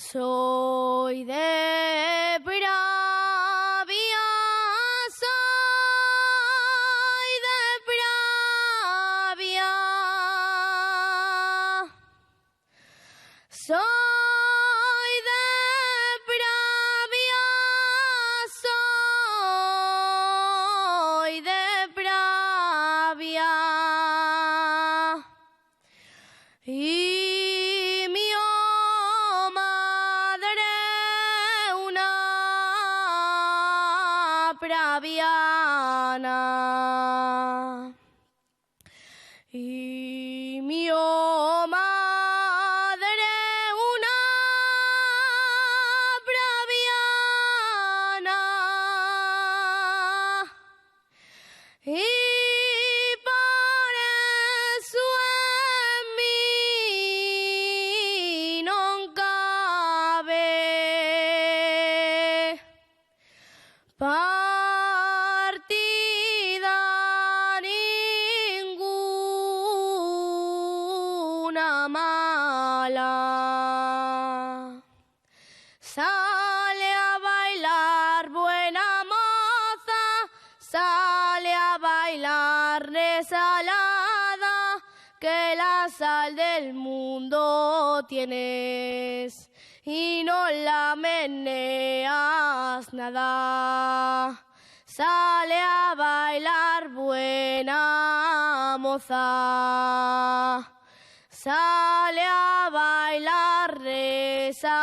Soy de Pravia, soy de Pravia. Soy de Pravia, soy de Pravia. Y mi madre una praviana. Y mi madre una praviana. Y por eso en mí non cabe partida ninguna mala. Sale a bailar buena moza, sale a bailar resalada, que la sal del mundo tienes y no la meneas nada. Sale a bailar buena moza, sale a bailar resalada.